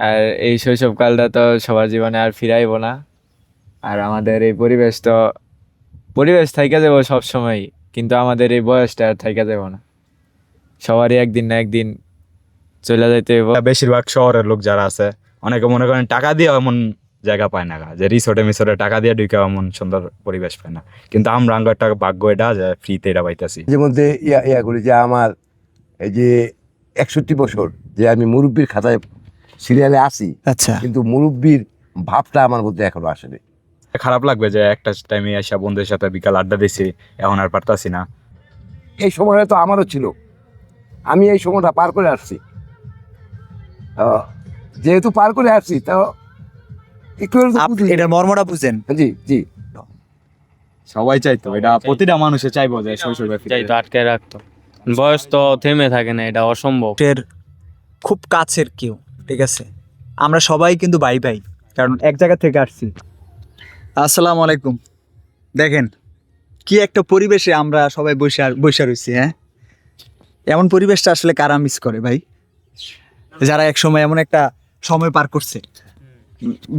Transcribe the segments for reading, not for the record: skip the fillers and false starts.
আর এই শৈশবকালটা তো সবার জীবনে আর ফিরাইবো না। আর আমাদের এই পরিবেশ থাইকা যাবো সবসময়, কিন্তু আমাদের এই বয়সটা আর থাইকা যাবো না। সবারই একদিন না একদিন চলে যাইতে হইব। বেশিরভাগ শহরের লোক যারা আছে অনেকে মনে করেন টাকা দিয়ে এমন জায়গা পায় না গা, যে রিসোর্টে মিসোর্টে টাকা দিয়ে ঢুকে এমন সুন্দর পরিবেশ পায় না, কিন্তু আমরা আঙ্গ একটা ভাগ্য এটা যে ফ্রিতে এটা পাইতেছি। যে মধ্যে ইয়া করি যে আমার এই যে 61 বছর যে আমি মুরব্বির খাতায় সিরিয়ালে আসি, আচ্ছা, কিন্তু মুরব্বির ভাবটা আমার মধ্যে এখনো আসেনি। খারাপ লাগবে যে একটা টাইমে এসে বন্ধুদের সাথে বিকাল আড্ডা দিছি, এখন আর পারতাছি না। এই সময়টা তো আমারও ছিল, আমি এই সময়টা পার করে আসছি। যেহেতু পার করে আসছি তো একটু হলেও তো বুঝি। এটার মর্মটা বুঝেন। জি জি, সবাই চাইতো, এটা প্রতিটা মানুষে চাইবো যে শৈশবে ফিরে চাই তো আটকে রাখতো, বয়স তো থেমে থাকে না, এটা অসম্ভব। এর খুব কাছের কেউ, ঠিক আছে, আমরা সবাই কিন্তু ভাই ভাই, কারণ এক জায়গা থেকে আসছি। আসসালামু আলাইকুম। দেখেন কি একটা পরিবেশে আমরা সবাই বসে রয়েছি। হ্যাঁ, এমন পরিবেশটা আসলে কারা মিস করে ভাই, যারা এক সময় এমন একটা সময় পার করছে।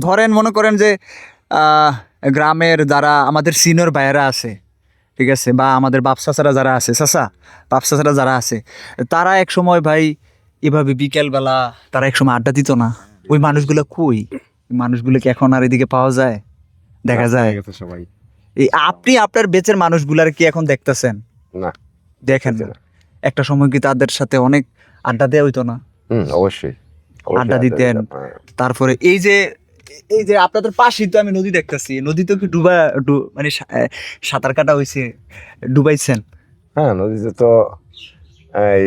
ধরেন মনে করেন যে গ্রামের যারা আমাদের সিনিয়র ভাইয়েরা আছে, ঠিক আছে, বা আমাদের বাপ চাচারা যারা আছে, বাপ চাচারা যারা আছে, তারা এক সময় ভাই এভাবে বিকেলবেলা তারা এক সময় আড্ডা দিত না। ওই মানুষগুলো কই? ওই মানুষগুলোকে এখন আর এদিকে পাওয়া যায়, দেখা যায়? সবাই এই আপনি আপনার বেচের মানুষগুলার কি এখন দেখতেছেন? না, দেখেন না। একটা সময় কি তাদের সাথে অনেক আড্ডা দেওয়া হইতো না? অবশ্যই আড্ডা দিতেন। তারপরে এই যে আপনাদের পাশেই তো আমি নদী দেখতেছি, নদী তো কি মানে সাঁতার কাটা হয়েছে, ডুবাইছেন? হ্যাঁ, নদীতে তো এই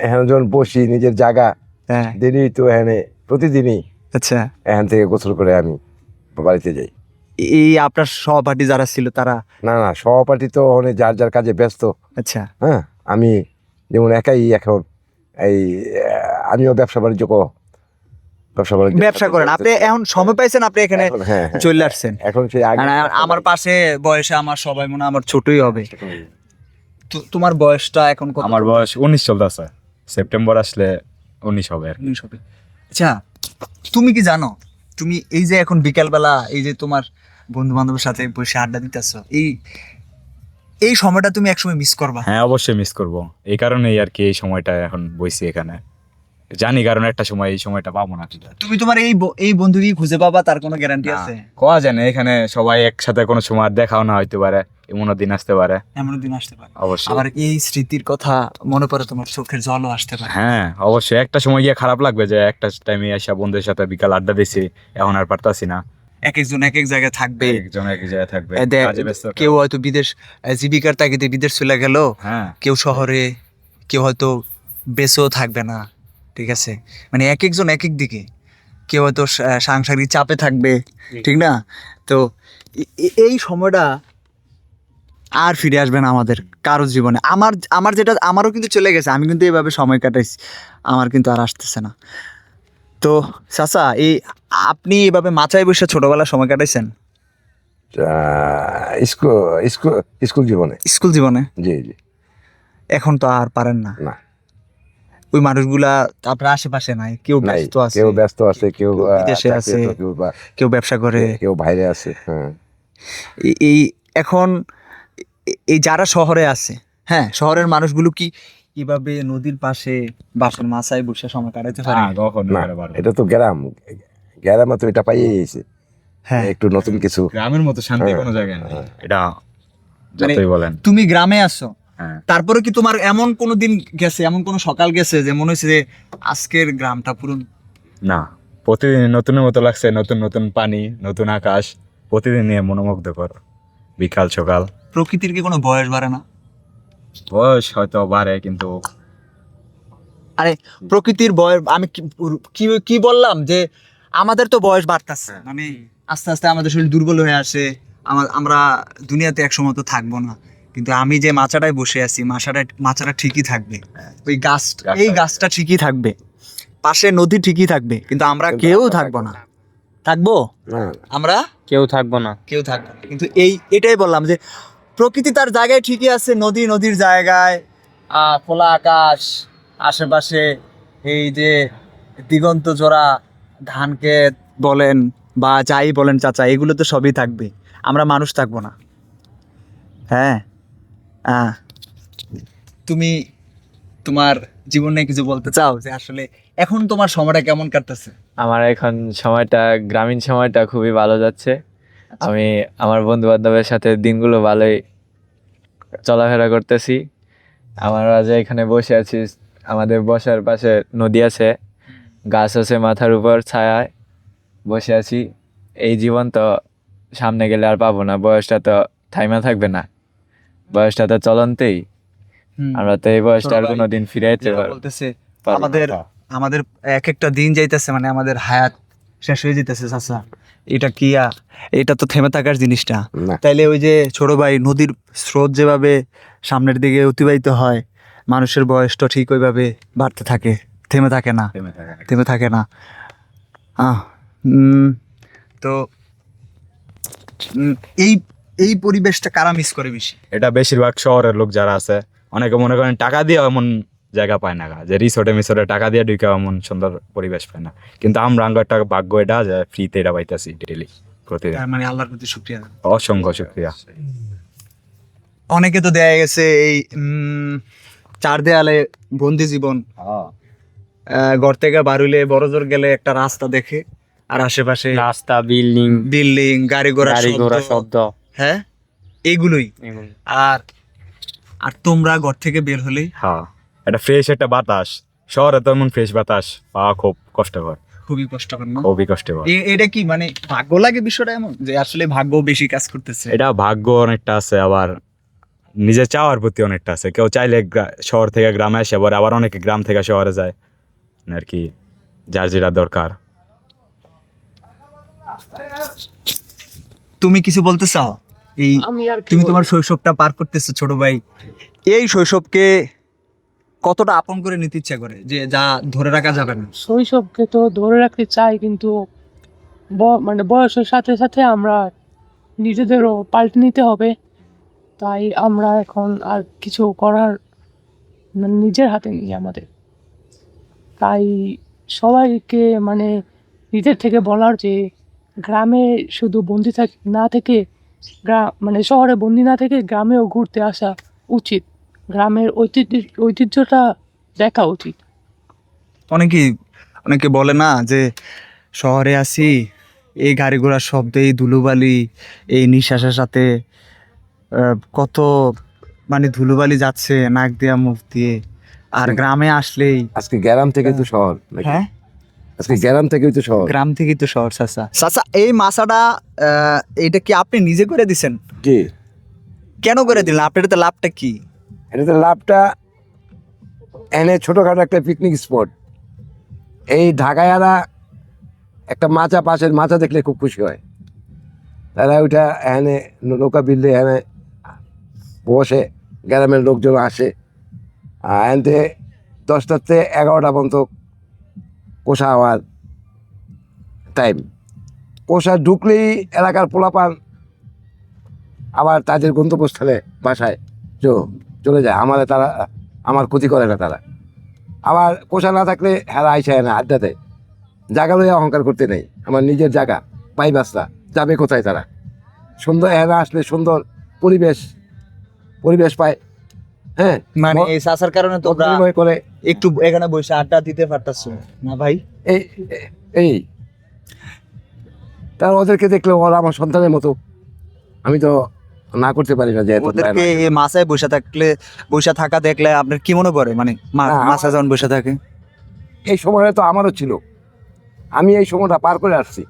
এখানে যখন বসি নিজের জায়গা হ্যাঁ, দিনই তো এখানে প্রতিদিনই আচ্ছা। এখান থেকে গোসল করে আমি বাড়িতে যাই। এই আপনার সহপাঠী যারা ছিল তারা? না না, সহপাঠী তো অনেক যার যার কাজে ব্যস্ত। আচ্ছা, হ্যাঁ, আমি যেমন একাই এখন এই আমিও ব্যবসা বাণিজ্য ব্যবসা করেন আপনি, এখন সময় পাইছেন আপনি এখানে এখন, হ্যাঁ, হ্যাঁ, চলে আসছেন। এখন সেই আগে আর আমার পাশে বয়সে আমার সবাই মনে হয় আমার ছোটই হবে। তোমার বয়সটা এখন কত? আমার বয়স 19 চলতেছে, সেপ্টেম্বর আসলে 19 হবে আর কি। 19 হবে। আচ্ছা, তুমি কি জানো, তুমি এই যে এখন বিকালবেলা এই যে তোমার বন্ধু বান্ধবের সাথে বসে আড্ডা দিতেছ, এই সময়টা তুমি একসময় মিস করবা। হ্যাঁ, অবশ্যই মিস করব। এই কারণেই আর কি এই সময়টা এখন বইছি এখানে, জানি কারণ একটা সময় এই সময়টা পাবো না। ঠিক আছে, তুমি তোমার এই বন্ধুকে খুঁজে পাবা তার কোনো গ্যারান্টি আছে? কোয়া জানে এখানে সবাই একসাথে কোনো সময় আর দেখাও না হইতে পারে, এমনও দিন আসতে পারে। এমন দিন আসতে পারে। অবশ্যই। আবার এই স্মৃতির কথা মনে পড়ে তোমার চোখের জলও আসতে পারে। হ্যাঁ, অবশ্যই একটা সময় গিয়ে খারাপ লাগবে যে একটা টাইমে এসে বন্ধুদের সাথে বিকাল আড্ডা দিছি, এখন আর পারতাছি না। এক একজন এক এক জায়গায় থাকবে, একজন এক জায়গায় থাকবে, কাজে ব্যস্ত। কেউ হয়তো বিদেশ, জীবিকার তাগিদে বিদেশ চলে গেল, হ্যাঁ, কেউ শহরে, কেউ হয়তো বেঁচেও থাকবে না, ঠিক আছে, মানে এক একজন এক এক দিকে, কেউ হয়তো সাংসারিক চাপে থাকবে, ঠিক না? তো এই সময়টা আর ফিরে আসবে না আমাদের কারো জীবনে। আমার যেটা আমারও কিন্তু চলে গেছে, আমি কিন্তু এইভাবে সময় কাটাইছি, আমার কিন্তু আর আসতেছে না। তো চাচা, আপনি এভাবে মাচায় বসে ছোটবেলার সময় কাটাইছেন? স্কুল স্কুল স্কুল জীবনে। স্কুল জীবনে? জি জি। এখন তো আর পারেন না। না, ওই মানুষগুলা আপনার আশেপাশে নাই, কেউ নাই, ব্যস্ত আছে, কেউ ব্যস্ত আছে, কেউ বিদেশে আছে, কেউ ব্যবসা করে, কেউ বাইরে আছে। হ্যাঁ, এই এখন এই যারা শহরে আছে, হ্যাঁ, শহরের মানুষগুলো কি কিভাবে নদীর পাশে বাঁশের মাচায় বসে সময় কাটাতে পারে? না, এটা তো গ্রামে তো এটা পাইয়ে গেছে। হ্যাঁ, একটু নতুন কিছু। গ্রামের মতো শান্তি কোনো জায়গায় নেই, এটা যতই বলেন। তুমি গ্রামে আসছো, হ্যাঁ, তারপরে কি তোমার এমন কোনো দিন গেছে, এমন কোনো সকাল গেছে যে মনে হয়েছে যে আজকের গ্রামটা পুরো? না, প্রতিদিন নতুনের মতো লাগছে, নতুন নতুন পানি, নতুন আকাশ, প্রতিদিন নিয়ে মনোমুগ্ধকর বিকাল সকাল। প্রকৃতির কি কোনো বয়স বাড়ে না? বয়স হয়তো বাড়ে, কিন্তু আরে প্রকৃতির বয়স, আমি কি কি বললাম যে আমাদের তো বয়স বাড়তেছে, মানে আস্তে আস্তে আমাদের শরীর দুর্বল হয়ে আসে, আমরা দুনিয়াতে একসময় তো থাকবো না, কিন্তু আমি যে মাচাটায় বসে আছি, মাচাটা ঠিকই থাকবে, ওই গাছটা ঠিকই থাকবে, পাশে নদী ঠিকই থাকবে, কিন্তু আমরা কেউ থাকবো না। থাকবো না, আমরা? কেউ থাকবো না। কেউ থাকবে না। কিন্তু এটাই বললাম যে প্রকৃতি তার জায়গায় ঠিকই আছে, নদীর জায়গায়, খোলা আকাশ, আশেপাশে এই যে দিগন্ত জোড়া ধানকে বলেন বা যাই বলেন চাচা, এগুলো তো সবই থাকবে, আমরা মানুষ থাকবো না। হ্যাঁ, তুমি তোমার জীবনে কিছু বলতে চাও যে আসলে এখন তোমার সময়টা কেমন কাটতেছে? আমার এখন সময়টা, গ্রামীণ সময়টা খুবই ভালো যাচ্ছে। আমি আমার বন্ধু বান্ধবের সাথে দিনগুলো ভালোই চলাফেরা করতেছি। আমরা যে এখানে বসে আছি, আমাদের বসার পাশে নদী আছে, গাছ আছে, মাথার উপর ছায়ায় বসে আছি। এই জীবন তো সামনে গেলে আর পাবো না, বয়সটা তো থাইমা থাকবে না, বয়সটা তো চলন্তেই। আমরা তো এই বয়সটা আর কোনোদিন ফিরাইতে যেটা পারবো বলতেছে পারবো না। আমাদের আমাদের এক একটা দিন যাইতেছে, মানে আমাদের হায়াত শেষ হয়ে যেতেছে চাচা। এটা কি এটা তো থেমে থাকার জিনিসটা। না। তাইলে ওই যে ছোট ভাই, নদীর স্রোত যেভাবে সামনের দিকে অতিবাহিত হয়, মানুষের বয়সটা ঠিক ওইভাবে বাড়তে থাকে, থেমে থাকে না, থেমে থাকে না। তো উম, এই এই পরিবেশটা কারা মিস করে বেশি? এটা বেশিরভাগ শহরের লোক যারা আছে, অনেকে মনে করেন টাকা দিয়ে এমন জায়গা পায় না, যে রিসোর্টে মিসোর্টে টাকা দিয়ে ঢুকে এমন সুন্দর পরিবেশ পায় না। কিন্তু আমরা একটা ভাগ্য এটা যে ফ্রিতে এটা পাইতেছি ডেলি, প্রতিদিন। তার মানে আল্লাহর প্রতি শুকরিয়া। অসংখ্য শুক্রিয়া। অনেকে তো দেখা গেছে এই চার দেয়ালে বন্দি জীবন, ঘর থেকে বাড়িলে বড় জোর গেলে একটা রাস্তা দেখে, আর আশেপাশে রাস্তা, বিল্ডিং, বিল্ডিং, গাড়ি ঘোড়া শব্দ। হ্যাঁ, এইগুলোই। আর আর তোমরা ঘর থেকে বের হলেই হ্যাঁ, এটা ফ্রেশ একটা বাতাস, শহরে তো এমন ফ্রেশ বাতাস পাওয়া খুব কষ্টকর, খুবই কষ্টকর না? খুবই কষ্টকর। এটা কি মানে ভাগ্য লাগে বিষয়টা এমন যে আসলে ভাগ্য বেশি কাজ করতেছে? এটা ভাগ্য অনেকটা আছে, আবার নিজের চাওয়ার প্রতি অনেকটা আছে। কেউ চাইলে শহর থেকে গ্রামে আসে, আবার অনেকে গ্রাম থেকে শহরে যায় আর কি, যার যেটা দরকার। তুমি কিছু বলতে চাও? এই আমি আর কি তুমি বলবো? তোমার শৈশবটা পার করতেছো ছোট ভাই, এই শৈশবকে কতটা আপন করে নিতে ইচ্ছা করে যে যা ধরে রাখা যাবে না? শৈশবকে তো ধরে রাখতে চাই, কিন্তু মানে বয়সের সাথে সাথে আমরা নিজেদেরও পাল্টে নিতে হবে। তাই আমরা এখন আর কিছু করার মানে নিজের হাতে নিই আমাদের। তাই সবাইকে মানে নিজের থেকে বলার যে গ্রামে শুধু বন্দি না থেকে, মানে শহরে বন্দি না থেকে গ্রামেও ঘুরতে আসা উচিত। গ্রামের ঐতিহ্যটা দেখা উচিত। অনেকে বলে না যে শহরে আসি, এই গাড়ি ঘোড়ার শব্দ, এই ধুলোবালি, এই নিঃশ্বাসের সাথে কত মানে ধুলোবালি যাচ্ছে নাক দিয়া মুখ দিয়ে, আর গ্রামে আসলেই আজকে গ্রাম থেকে তো শহর নাকি? হ্যাঁ, আজকে গ্রাম থেকেই তো শহর। গ্রাম থেকেই তো শহর। চাচা চাচা, এই মাছাটা এইটা কি আপনি নিজে করে দিছেন? জি, কেন করে দিলেন? আপনার তো লাভটা কি? এটাতে লাভটা এনে ছোটোখাটো একটা পিকনিক স্পট। এই ঢাকায়ারা একটা মাচা, পাশের মাচা দেখলে খুব খুশি হয়, তারা ওইটা এখানে নৌকা বিললে এখানে বসে, গ্রামের লোকজন আসে। এখান থেকে 10টার থেকে 11টা পর্যন্ত কোষা হওয়ার টাইম। কোষা ঢুকলেই এলাকার পোলাপান আবার তাদের গন্তব্যস্থলে বাসায় চলে যায়। আমার ক্ষতি করে না তারা। আবার কোষা না থাকলে হেরা আইসা না আড্ডাতে, জায়গা লইয়া অহংকার করতে নেই, আমার নিজের জায়গা, পাই বাস্তা, যাবে কোথায় তারা? সুন্দর হেরা আসলে সুন্দর পরিবেশ পায়। হ্যাঁ, মানে এই চাচার কারণে তোমরা বিনিময় করে একটু এখানে বসে আড্ডা দিতে পারতাছো না ভাই? এই এই তার ওদেরকে দেখলে ওরা আমার সন্তানের মতো, আমি তো না করতে পারি না। যে ওদেরকে এই মাছায় বসে থাকা দেখলে আপনার কি মনে পড়ে? মানে না, মাছা যখন বসে থাকে, এই সময়টা তো আমারও ছিল, আমি এই সময়টা পার করে আসছি।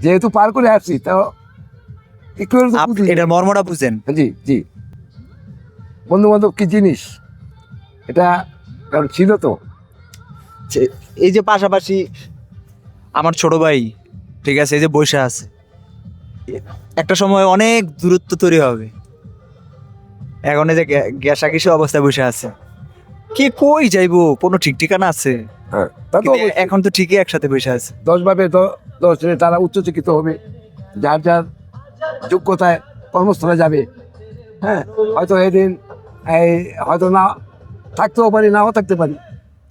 যেহেতু পার করে আসছি তো একটু আপনি এটার মর্মটা বুঝেন। জি জি, বন্ধু বান্ধব কি জিনিস এটা, কারণ ছিল তো। এই যে পাশাপাশি আমার ছোট ভাই, ঠিক আছে, এই যে বসে আছে, একটা সময় অনেক দূরত্ব তৈরি হবে। এখন এই যে গ্যাসা কিছু অবস্থায় বসে আছে, কে কই যাইবো কোনো ঠিক ঠিকানা আছে? হ্যাঁ, তা তো কিন্তু অবশ্যই। এখন তো ঠিকই একসাথে বসে আছে। 10 ভাবে 10 জনে তারা উচ্চশিক্ষিত হবে, যার যার যোগ্যতায় কর্মস্থলে যাবে। হ্যাঁ, হয়তো এদিন হয়তো না থাকতেও পারি, নাও থাকতে পারি,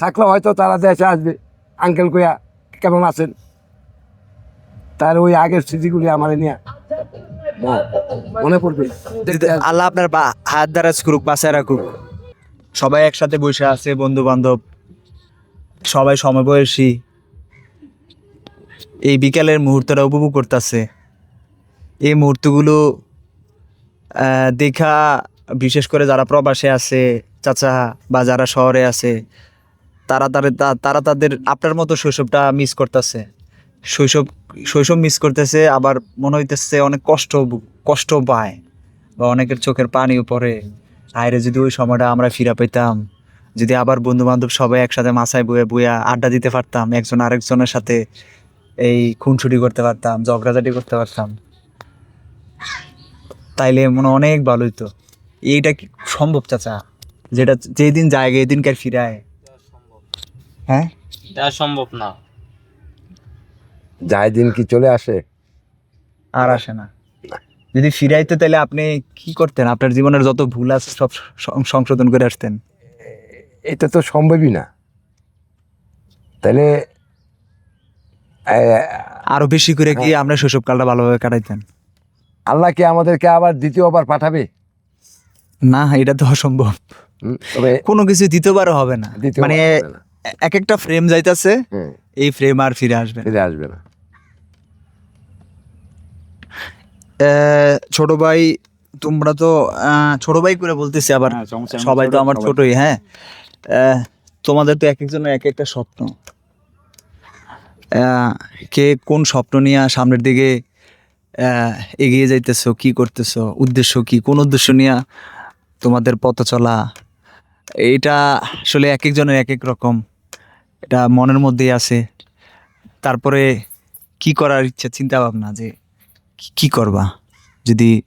থাকলেও হয়তো তারা দেশে আসবে, আঙ্কেল কইয়া কেমন আছেন, তার ওই আগের স্মৃতিগুলি আমার নিয়ে মনে পড়বে। আল্লাহ আপনার হাত দ্বারা করুক, বাঁচায় রাখুক। সবাই একসাথে বসে আছে, বন্ধু বান্ধব সবাই সমবয়সী, এই বিকালের মুহূর্তটা উপভোগ করতেছে। এই মুহূর্তগুলো দেখা, বিশেষ করে যারা প্রবাসে আছে চাচা বা যারা শহরে আছে, তারা তাদের আপনার মতো শৈশবটা মিস করতেছে। শৈশব মিস করতেছে, আবার মনে হইতেছে অনেক কষ্ট পায় বা অনেকের চোখের পানিও পড়ে। আইরে যদি ওই সময়টা আমরা ফিরা পেতাম, যদি আবার বন্ধু বান্ধব সবাই একসাথে মাথায় বইয়া আড্ডা দিতে পারতাম, একজন আরেকজনের সাথে এই খুনসুটি করতে পারতাম, ঝগড়াঝাটি করতে পারতাম, তাইলে মনে হয় অনেক ভালো হইতো। এইটা কি সম্ভব চাচা? যেটা যেই দিন যায় এই দিনকার ফিরায়, হ্যাঁ এটা সম্ভব না। যায় দিন কি চলে আসে? আর আসে না। যদি ফিরাইতে তাহলে আপনি কি করতেন? আপনার জীবনের যত ভুল আছে সব সংশোধন করে আসতেন। এটা তো সম্ভবই না। তাহলে আরো বেশি করে কি আমরা শৈশবকালটা ভালোভাবে কাটাইতেন? আল্লাহ কি আমাদেরকে আবার দ্বিতীয়বার পাঠাবে? না, এটা তো অসম্ভব। তবে কোনো কিছু দ্বিতীয়বারও হবে না। দ্বিতীয়বার মানে হবে না। এক একটা ফ্রেম যাইতাছে, হুম, এই ফ্রেম আর ফিরে আসবে না। ফিরে আসবে না। ছোট ভাই, তোমরা তো ছোট ভাই করে বলতেছি, আবার হ্যাঁ, সমস্যা নেই, সবাই তো আমার সবাই। ছোটই। হ্যাঁ, তোমাদের তো এক একজনের এক একটা স্বপ্ন। কে কোন স্বপ্ন নিয়ে সামনের দিকে এগিয়ে যাইতেছো, কি করতেছো, উদ্দেশ্য কি, কোন উদ্দেশ্য নিয়ে তোমাদের পথ চলা, এটা আসলে এক একজনের এক এক রকম। এটা মনের মধ্যেই আছে। তারপরে কি করার ইচ্ছা, চিন্তা ভাবনা যে কি করবা, যদি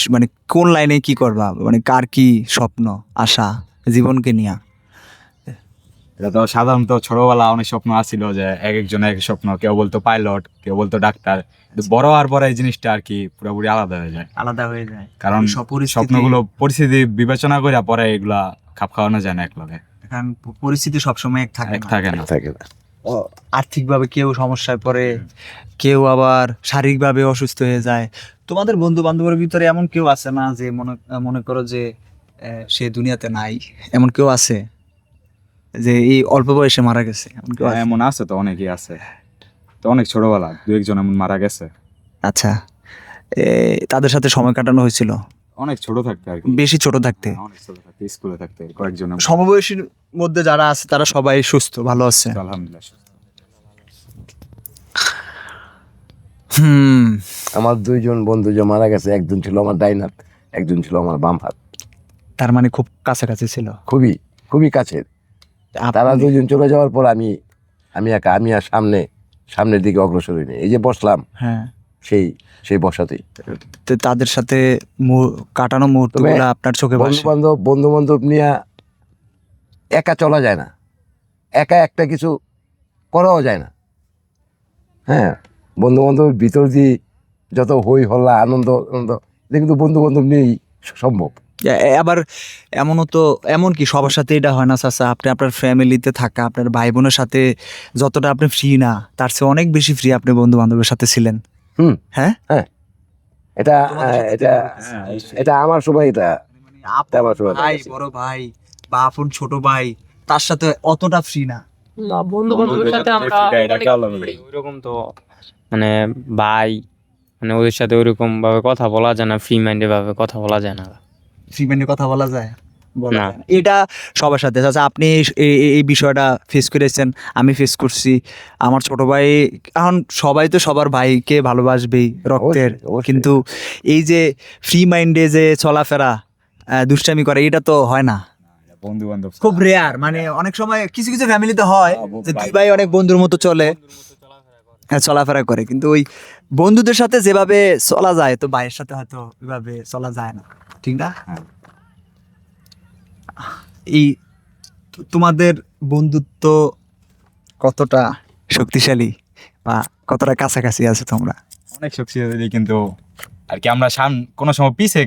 মানে কোন লাইনে কি করবা, মানে কার কি স্বপ্ন আশা জীবনকে নিয়ে। এটা তো সাধারণত ছোটবেলা অনেক স্বপ্ন আছিল, যে এক একজন এক এক স্বপ্ন, কেউ বলতো পাইলট, কেউ বলতো ডাক্তার। কিন্তু বড় হওয়ার পরে এই জিনিসটা আর কি পুরোপুরি আলাদা হয়ে যায়, আলাদা হয়ে যায়, কারণ সব পরিস্থিতি- স্বপ্নগুলো পরিস্থিতি বিবেচনা করে পরে এগুলা খাপ খাওয়ানো যায় না একলগে, কারণ পরিস্থিতি সবসময় এক থাকে এক না। থাকে না। থাকে না। আর্থিকভাবে কেউ সমস্যায় পড়ে, কেউ আবার শারীরিকভাবে অসুস্থ হয়ে যায়। তোমাদের বন্ধু বান্ধবের ভিতরে এমন কেউ আছে না যে মনে করো যে সে দুনিয়াতে নাই, এমন কেউ আছে যে এই অল্প বয়সে মারা গেছে? এমন কেউ আছে? এমন আছে তো, অনেকই আছে তো, অনেক ছোটবেলা দু একজন এমন মারা গেছে। আচ্ছা, তাদের সাথে সময় কাটানো হয়েছিল অনেক ছোট থাকতে আর কি, বেশি ছোট থাকতে? অনেক ছোট থাকতে, স্কুলে থাকতে কয়েকজন এমন। সমবয়সীর মধ্যে যারা আছে তারা সবাই সুস্থ, ভালো আছে? আলহামদুলিল্লাহ। আমার দুইজন বন্ধু যে মারা গেছে, একজন ছিল আমার ডাইন হাত, একজন ছিল আমার বাম হাত। তার মানে খুব কাছাকাছি ছিল। খুবই খুবই কাছের। তারা আপনি- দুইজন চলে যাওয়ার পর আমি একা, আমি আর সামনের দিকে অগ্রসর হইনি। এই যে বসলাম, হ্যাঁ, সেই বসাতেই তো তাদের সাথে কাটানো মুহূর্তগুলো আপনার চোখে ভাসে? বন্ধু বান্ধব নিয়ে একা চলা যায় না, একা একটা কিছু করাও যায় না। হ্যাঁ, বন্ধু বান্ধবের ভিতর দিয়ে যত হই হল্লা আনন্দ এটা কিন্তু বন্ধু বান্ধব নিয়েই সম্ভব। আবার এমন কি সবার সাথে এটা হয় না চাচা? আপনি আপনার ফ্যামিলিতে থাকা আপনার ভাই বোনের সাথে যতটা আপনি ফ্রি না, তার চেয়ে অনেক বেশি ফ্রি আপনি বন্ধু বান্ধবের সাথে ছিলেন। হুম, হ্যাঁ, এটা এটা হ্যাঁ, এটা আমার সময়, এটা আমার সময় ভাই, বড় ভাই বা আপন ছোট ভাই, তার সাথে অতটা ফ্রি না। না, বন্ধু বান্ধবের সাথে আমরা ওইরকম তো মানে ভাই, মানে ওদের সাথে ওইরকম ভাবে কথা বলা যায় না, ফ্রি মাইন্ডে ভাবে কথা বলা যায় না। ফ্রি মাইন্ডে কথা বলা যায়? বলা না। যায় না। এটা সবার সাথে চাচা, আপনি এই বিষয়টা ফেস করেছেন, আমি ফেস করছি। আমার ছোট ভাই, এখন সবাই তো সবার ভাইকে ভালোবাসবেই রক্তের, অবশ্যই, অবশ্যই। কিন্তু এই যে ফ্রি মাইন্ডে যে চলাফেরা, দুষ্টামি করে, এটা তো হয় না, বন্ধু বান্ধব খুব রেয়ার। মানে অনেক সময় কিছু কিছু ফ্যামিলিতে হয় যে দুই ভাই অনেক বন্ধুর মতো চলে, হ্যাঁ, চলাফেরা করে, কিন্তু ওই বন্ধুদের সাথে যেভাবে চলা যায় তো ভাইয়ের সাথে হয়তো ওইভাবে চলা যায় না, ঠিক না? হ্যাঁ। এই তোমাদের বন্ধুত্ব কতটা শক্তিশালী বা কতটা কাছাকাছি আছে তোমরা? অনেক শক্তিশালী, কিন্তু আর কি আমরা কোনো সময় পিছে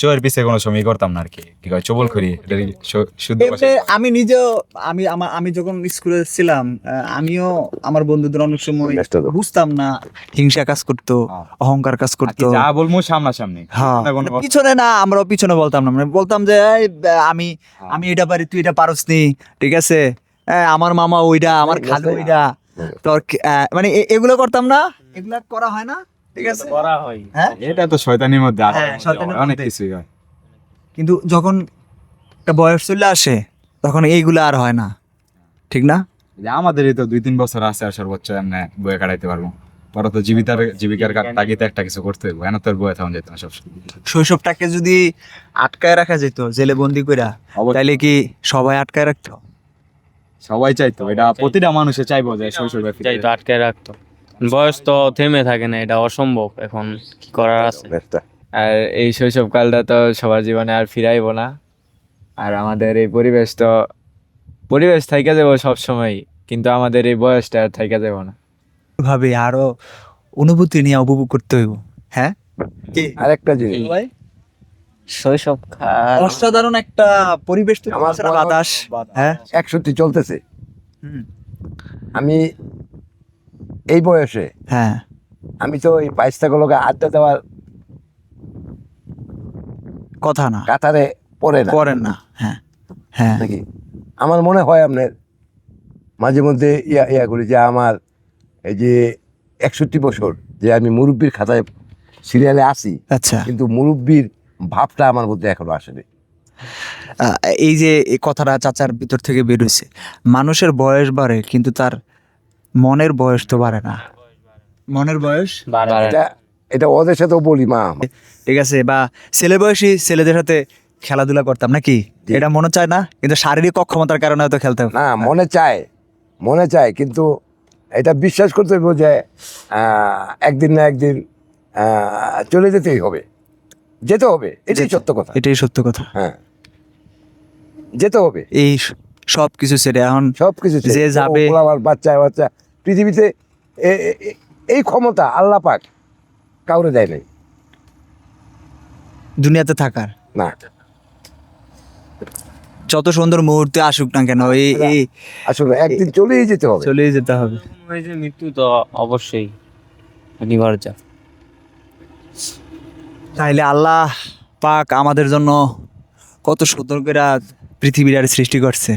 চোয়ের পিছে কোনো সময় করতাম না আর কি, কি কয় চবল করি, এটা কি শুদ্ধ এমনি আমি নিজেও আমি যখন স্কুলে ছিলাম আমিও আমার বন্ধুদের অনেক সময় ব্যস্ত তো। বুঝতাম না, হিংসা কাজ করতো, হ্যাঁ। অহংকার কাজ করতো। যা বলবো সামনাসামনি, হ্যাঁ না কোনো পিছনে না, আমরাও পিছনে বলতাম না, মানে বলতাম যে এই, আমি আমি এটা পারি তুই এটা পারস নি, ঠিক আছে, আমার মামা ওইটা, আমার খালু ওইটা, তোর মানে এগুলো করতাম না, এগুলা করা হয় না, ঠিক আছে। করা হয়। হ্যাঁ এটা তো শয়তানির মধ্যে আছে, হ্যাঁ, শয়তানির অনেক মধ্যে। কিছুই হয়। কিন্তু যখন একটা বয়স চলে আসে তখন এইগুলো আর হয় না, ঠিক না? যে আমাদেরই তো 2-3 বছর আছে আর সর্বোচ্চ এমনি বয়ে কাটাইতে পারবো, পরে তো জীবিকার তাগিদে একটা কিছু করতে হইব, এনে তো আর বয়ে থাকুন যেত না সবসময়। শৈশবটাকে যদি আটকায় রাখা যেত জেলে বন্দি কইরা, অবশ্যই। তাইলে কি সবাই আটকায় রাখতো? সবাই চাইতো, এটা প্রতিটা মানুষে চাইবো যে শৈশবে ফিরে চাই তো আটকে রাখতো, বয়স তো থেমে থাকে না, এটা অসম্ভব, এখন কি করার আছে। আর এই শৈশবকালটা তো সবার জীবনে আর ফিরাইবো না। আর আমাদের এই পরিবেশ থাইকা যাবো সবসময়, কিন্তু আমাদের এই বয়সটা আর থাইকা যাবো না। ভাবে আরো অনুভূতি নিয়ে উপভোগ করতে হইব। হ্যাঁ কি আরেকটা জিনিস, ভাই? শৈশব অসাধারণ একটা পরিবেশ তো, আমার বাতাস, হ্যাঁ 61 চলতেছে। হুম, আমি এই বয়সে হ্যাঁ আমি তো এই বাইশটাগুলোকে আড্ডা দেওয়ার কথা না, কাতারে পড়ে না করেন না, হ্যাঁ হ্যাঁ নাকি। আমার মনে হয় আপনার মাঝে মধ্যে ইয়া করি যে আমার এই যে 61 বছর যে আমি মুরব্বীর খাতায় সিরিয়ালে আসি, আচ্ছা। কিন্তু মুরব্বীর ভাবটা আমার মধ্যে এখনো আসেনি। এই যে এই কথাটা চাচার ভিতর থেকে বেরোছে, মানুষের বয়স বাড়ে কিন্তু তার মনের বয়স তো বাড়ে না, মনের বয়স, এটা ওদের সাথেও বলি, মা ঠিক আছে, বা ছেলে বয়সী ছেলেদের সাথে খেলাধুলা করতাম নাকি, জি। এটা মনে চায় না, কিন্তু শারীরিক অক্ষমতার কারণে হয়তো খেলতে হবে। না, মনে চায় কিন্তু এটা বিশ্বাস করতে হবে যে একদিন না একদিন চলে যেতে হবে, এটাই সত্য কথা। এটাই সত্য কথা। হ্যাঁ, যেতে হবে, এই সব কিছু ছেড়ে এখন সব কিছু যে যাবে, আমার বাচ্চা পৃথিবীতে এই ক্ষমতা আল্লাহ পাক কাউরে দেয় নাই। দুনিয়াতে থাকার না, যত সুন্দর মুহূর্তে আসুক না কেন, এই আসলে একদিন চলেই যেতে হবে। চলেই যেতে হবে। মৃত্যু তো অবশ্যই অনিবার্য। তাইলে আল্লাহ পাক আমাদের জন্য কত সুন্দর করে পৃথিবীর আর সৃষ্টি করছে।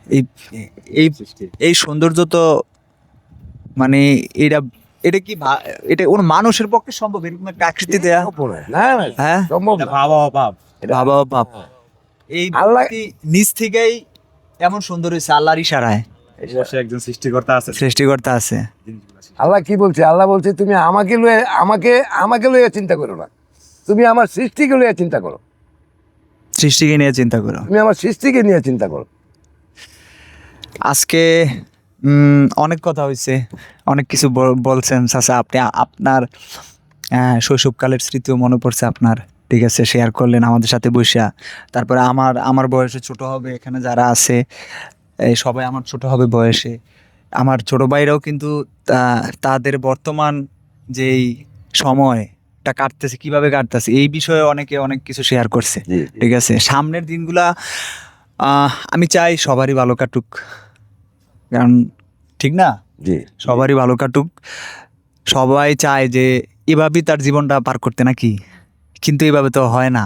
এই এই এই সৌন্দর্য তো মানে এটা এটা কি এটা কোনো মানুষের পক্ষে সম্ভব এরকম একটা আকৃতি দেয়া? না, হ্যাঁ, সম্ভব না। বাবা বাপ, এই আল্লাহ- প্রকৃতি নিজ থেকেই এমন সুন্দর হয়েছে আল্লাহর ইশারায়, অবশ্যই একজন সৃষ্টিকর্তা আছে। সৃষ্টিকর্তা আছে। আল্লাহ কি বলছে? আল্লাহ বলছে তুমি আমাকে লইয়া চিন্তা করো না, তুমি আমার সৃষ্টিকে লইয়া চিন্তা করো, সৃষ্টিকে নিয়ে চিন্তা করো। তুমি আমার সৃষ্টিকে নিয়ে চিন্তা করো। আজকে অনেক কথা হয়েছে, অনেক কিছু বলছেন চাচা, আপনি আপনার শৈশবকালের স্মৃতিও মনে পড়ছে আপনার, ঠিক আছে, শেয়ার করলেন আমাদের সাথে বসে। তারপরে আমার বয়সে ছোট হবে, এখানে যারা আছে এই সবাই আমার ছোট হবে বয়সে, আমার ছোট ভাইরাও কিন্তু তাদের বর্তমান যেই সময়টা কাটতেছে, কিভাবে কাটতেছে এই বিষয়ে অনেকে অনেক কিছু শেয়ার করছে, ঠিক আছে। সামনের দিনগুলা আমি চাই সবারই ভালো কাটুক, কারণ ঠিক না, জি, সবারই ভালো কাটুক। সবাই চায় যে এভাবেই তার জীবনটা পার করতে নাকি, কিন্তু এভাবে তো হয় না,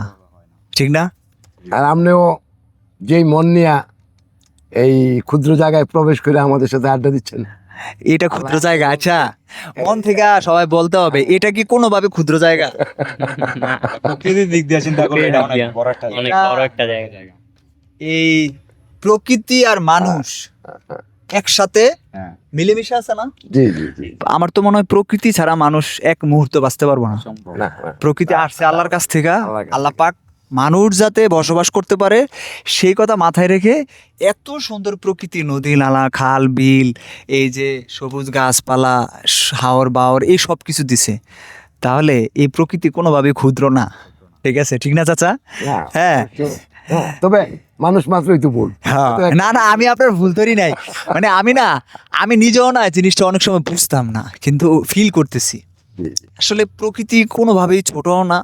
ঠিক না। আর আপনিও যেই মন নিয়া এই ক্ষুদ্র জায়গায় প্রবেশ করে আমাদের সাথে আড্ডা দিচ্ছেন, এটা ক্ষুদ্র জায়গা? আচ্ছা, মন থেকে সবাই বলতে হবে এটা কি কোনোভাবে ক্ষুদ্র জায়গা? প্রকৃতির দিক দিয়ে চিন্তা করলে এটা অনেক বড় একটা অনেক বড় একটা জায়গা। এই প্রকৃতি আর মানুষ একসাথে হ্যাঁ, মিলেমিশে আছে না? জি জি জি, আমার তো মনে হয় প্রকৃতি ছাড়া মানুষ এক মুহূর্ত বাঁচতে পারবো না। না, প্রকৃতি আসছে আল্লাহর কাছ থেকে, আল্লাহর কাছ থেকে। আল্লাহ পাক মানুষ যাতে বসবাস করতে পারে সেই কথা মাথায় রেখে এত সুন্দর প্রকৃতি, নদী নালা খাল বিল, এই যে সবুজ গাছপালা হাওর বাওর, এই সব কিছু দিছে, তাহলে এই প্রকৃতি কোনোভাবে ক্ষুদ্র না, ঠিক আছে, ঠিক না চাচা? না, হ্যাঁ হ্যাঁ, তবে মানুষ মাত্রই তো ভুল। হ্যাঁ, না না, আমি আপনার ভুল ধরি নাই, মানে আমি নিজেও না জিনিসটা অনেক সময় বুঝতাম না, কিন্তু ফিল করতেছি জি, আসলে প্রকৃতি কোনোভাবেই ছোটও না,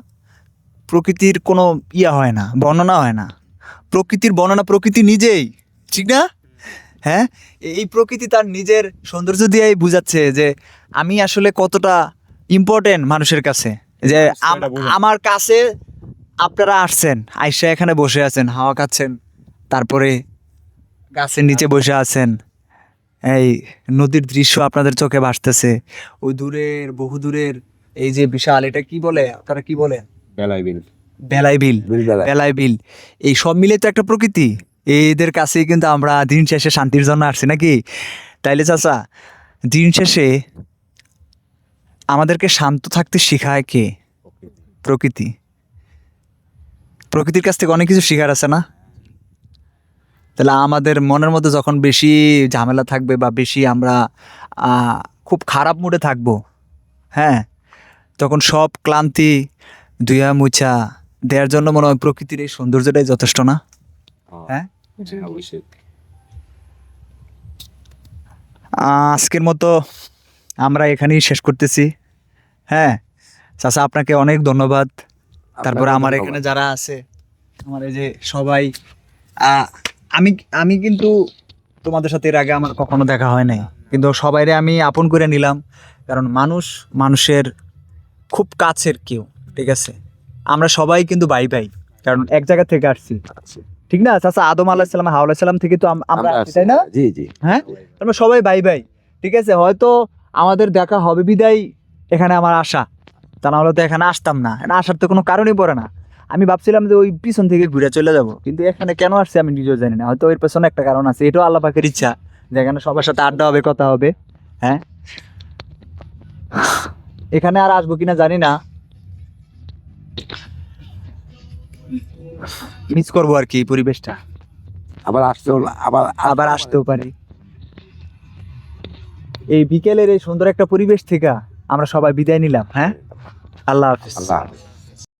প্রকৃতির কোনো ইয়া হয় না, বর্ণনা হয় না। প্রকৃতির বর্ণনা প্রকৃতি নিজেই, ঠিক না? হ্যাঁ, এই প্রকৃতি তার নিজের সৌন্দর্য দিয়েই বুঝাচ্ছে যে আমি আসলে কতটা ইম্পর্টেন্ট মানুষের কাছে, যে আমার কাছে আপনারা আসছেন, আইসা এখানে বসে আছেন, হাওয়া খাচ্ছেন, তারপরে গাছের নিচে বসে আছেন, এই নদীর দৃশ্য আপনাদের চোখে ভাসতেছে, ওই দূরের বহু দূরের এই যে বিশাল, এটা কি বলে, আপনারা কি বলেন? বেলাই বিল। বেলাই বিল, বিলবেলা। বেলাই বিল, এই সব মিলে তো একটা প্রকৃতি। এদের কাছেই কিন্তু আমরা দিন শেষে শান্তির জন্য আসছি, নাকি? তাইলে চাচা, দিন শেষে আমাদেরকে শান্ত থাকতে শেখায় কে? প্রকৃতি। প্রকৃতির কাছ থেকে অনেক কিছু শেখার আছে না? তাহলে আমাদের মনের মধ্যে যখন বেশি ঝামেলা থাকবে বা বেশি আমরা খুব খারাপ মুডে থাকবো, হ্যাঁ, তখন সব ক্লান্তি ধুয়া মুছা দেওয়ার জন্য মনে হয় প্রকৃতির এই সৌন্দর্যটাই যথেষ্ট না? হ্যাঁ, আজকের মতো আমরা এখানেই শেষ করতেছি। হ্যাঁ চাচা, আপনাকে অনেক ধন্যবাদ। তারপরে আমার এখানে যারা আছে, আমার এই যে সবাই, আমি কিন্তু তোমাদের সাথে এর আগে আমার কখনো দেখা হয় নাই, কিন্তু সবাইরে আমি আপন করে নিলাম, কারণ মানুষের খুব কাছের কেউ, ঠিক আছে? আমরা সবাই কিন্তু ভাই ভাই, কারণ এক জায়গা থেকে আসছি, ঠিক না চাচা? আদম আলাহিসাল্লাম, হাওয়া আলাহিসাল্লাম থেকে তো আমরা আসছি, তাই না? জি জি। হ্যাঁ, আমরা সবাই ভাই ভাই, ঠিক আছে? হয়তো আমাদের দেখা হবে বিদায় এখানে আমার আশা, তা না হলে তো এখানে আসতাম না, এটা আসার তো কোনো কারণই পড়ে না। আমি ভাবছিলাম যে ওই পিছন থেকে ঘুরে চলে যাব, কিন্তু এখানে কেন আসছে আমি নিজেও জানি না, হয়তো এর পেছনে একটা কারণ আছে, এটাও আল্লাহ পাকের ইচ্ছা যে এখানে সবার সাথে আড্ডা হবে, কথা হবে। হ্যাঁ, এখানে আর আসবো কিনা জানি না, মিস করবো আর কি এই পরিবেশটা, আবার আসতেও আবার আসতেও পারি। এই বিকেলের এই সুন্দর একটা পরিবেশ থেকে আমরা সবাই বিদায় নিলাম। হ্যাঁ, আল্লাহ হাফিজ। আল্লাহ হাফেজ।